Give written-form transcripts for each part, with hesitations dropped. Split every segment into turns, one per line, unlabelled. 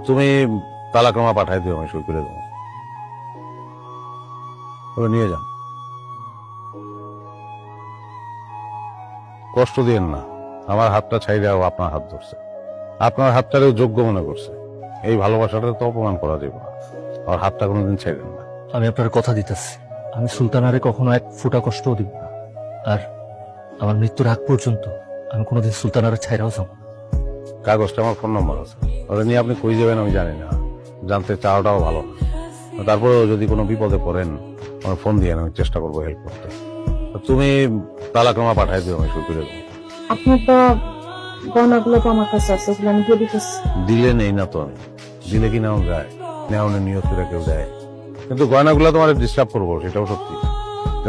তুমি তালাকনামা পাঠাই দিও, আমি সই করে দেবো। ওরা নিয়ে যান, কষ্ট দিয়েন না। আমার হাতটা ছাইড়াও আপনার হাত ধরছে, আপনার হাতটারেও যোগ্য মনে করছে। এই ভালোবাসাটা তো অপমান করা যাবে না। আমার হাতটা কোনোদিন ছেড়েন না।
আমি আপনার কথা দিতেছি, আমি সুলতানারে কখনো এক ফোঁটা কষ্টও দিব না। আর আমার মৃত্যুর আগ পর্যন্ত আমি কোনোদিন সুলতানারে ছাইরাও যাব না।
কাগজটা আমার ফোন নম্বর আছে, ওটা নিয়ে আপনি কই যাবেন আমি জানি না, জানতে চাওয়াটাও ভালো না। তারপরেও যদি কোনো বিপদে পড়েন আমার ফোন দিয়ে আমি চেষ্টা করবো হেল্প করতে। তুমি তালাকনামা পাঠাই দিও, আমি সই করে দেবো।
আপনার তো গয়নাগুলো তো আমার কাছে আছে, ওগুলো আমি দিয়ে দিতেছি।
দিলে নেই না তো, আমি দিলে কি নেওয়া যায়? নেওয়ানোর নিয়ত করে কেউ দেয়, কিন্তু গয়নাগুলো তোমার ডিস্টার্ব করবো সেটাও সত্যি।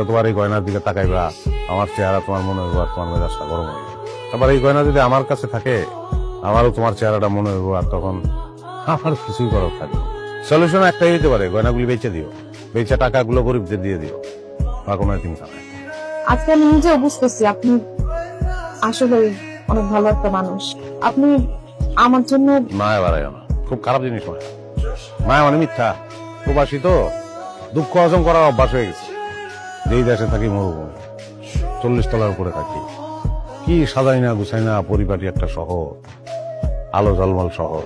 তোমার এই গয়নার দিকে তাকাইবা, আমার চেহারা তোমার মনে হইব আর তোমার মেজাজটা গরম হইব। আবার এই গয়না যদি আমার কাছে থাকে আমারও তোমার চেহারাটা মনে হইব, আর তখন আমার কিছুই করার থাকবে। সলিউশন একটাই হইতে পারে, গয়নাগুলি বেচে দিও, বেচে টাকাগুলো গরিবদের দিয়ে দিও, বা কোনো চিন্তা নাই।
আজকে আমি নিজেও বুঝতেছি আপনি আসলে অনেক ভালো একটা মানুষ। আপনি আমার জন্য
মায়া বাড়ায় না, খুব খারাপ জিনিস মায়া। মায়া মানে মিথ্যা। প্রবাসী তো দুঃখ অর্জন করার অভ্যাস হয়ে গেছে। যেই দেশে থাকি মরুভূমি, 40 তলার উপরে থাকি, কি সাজাই না গুছাই না পরিপাটি একটা শহর, আলো ঝলমল শহর,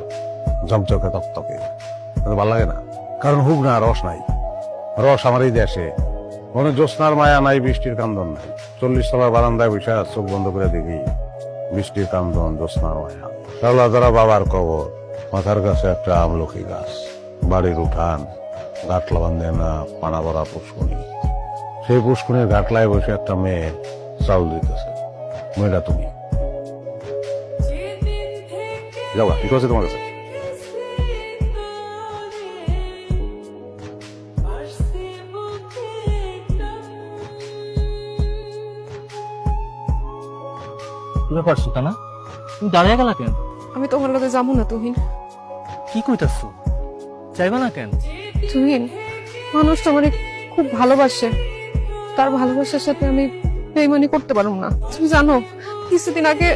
ঝকঝকে তকতকে। ভালো লাগে না, কারণ হুক না, রস নাই। রস আমার এই দেশে মনে জ্যোৎস্নার মায়া নাই, বৃষ্টির কান্দন নাই। 40 তলার বারান্দায় বসে চোখ বন্ধ করে দেখি বৃষ্টির কান্দন, জ্যোৎস্নার মায়া। তাহলে যারা বাবার কবর, মাথার কাছে একটা আমলকি গাছ, বাড়ির উঠান, গাটলা বান্ধে না পানা ভরা পুষ্করণী। সেই পুষ্করণীর ঘাটলায় বসে একটা মেয়ে চাউল দিতেছে। মেয়েটা তুমি। যাওয়া ঠিক আছে তোমার কাছে?
কি ব্যাপার সুলতানা, তুমি দাঁড়িয়ে গেলা কেন?
আমি তোমার লগে যাবো না তুহিন।
কি কইতাছো? যাইবা না কেন?
তুহিন, মানুষ তো মানে খুব ভালোবাসে, তার ভালোবাসার সাথে আমি বেইমানি করতে পারবো না। তুমি জানো কিছুদিন আগে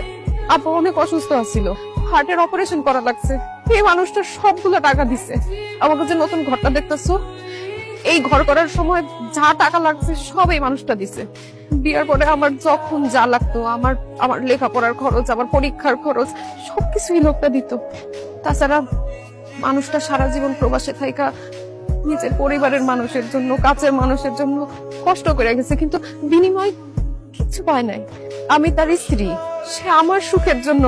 আপু অনেক অসুস্থ ছিল, হার্টের অপারেশন করা লাগছে। এই মানুষটা সবগুলো টাকা দিছে। আমার কাছে নতুন ঘরটা দেখতেছো, এই ঘর করার সময় যা টাকা লাগছে সব এই মানুষটা দিছে। বিয়ার পরে আমার যখন যা লাগতো, আমার লেখাপড়ার খরচ, আমার পরীক্ষার খরচ, সবকিছু এই লোকটা দিত। তাছাড়া মানুষটা সারা জীবন প্রবাসে থাইকা নিজের পরিবারের মানুষের জন্য, কাছের মানুষের জন্য কষ্ট করে গেছে, কিন্তু বিনিময় কিছু পায় নাই। আমি তার স্ত্রী, সে আমার সুখের জন্য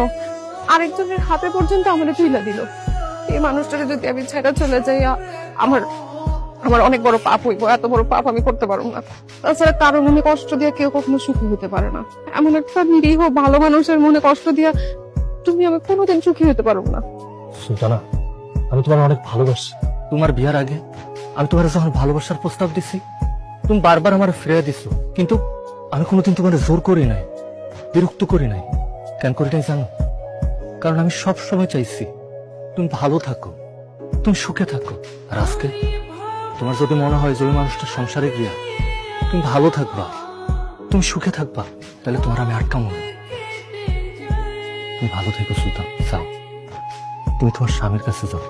আরেকজনের হাতে পর্যন্ত আমাকে তুইলা দিল। এই মানুষটারে যদি আমি ছেড়ে চলে যাই, আমার আমার অনেক বড় পাপ হইব। এত বড় পাপ আমি করতে পারবো না। তাছাড়া কারণ আমি কষ্ট দিয়ে কেউ কখনো সুখী হতে পারে না। এমন একটা নিরীহ ভালো মানুষের মনে কষ্ট দিয়া তুমি আমি কোনোদিন সুখী হতে পারবো না।
সুলতানা, আমি তোমার অনেক ভালোবাসি। তোমার বিয়ার আগে আমি তোমার যখন ভালোবাসার প্রস্তাব দিছি, তুমি বারবার আমার ফিরিয়ে দিছো, কিন্তু আমি কোনোদিন তোমার জোর করি নাই, বিরক্ত করি নাই। কেন করি নাই জানো? কারণ আমি সব সময় চাইছি তুমি ভালো থাকো, তুমি সুখে থাকো। আর আজকে তোমার যদি মনে হয় যে ওই মানুষটা সংসারে গিয়া তুমি ভালো থাকবা, তুমি সুখে থাকবা, তাহলে তোমার আমি আটকামো না। তুমি ভালো থেকো সুলতান, যাও, তুমি তোমার স্বামীর কাছে যাও।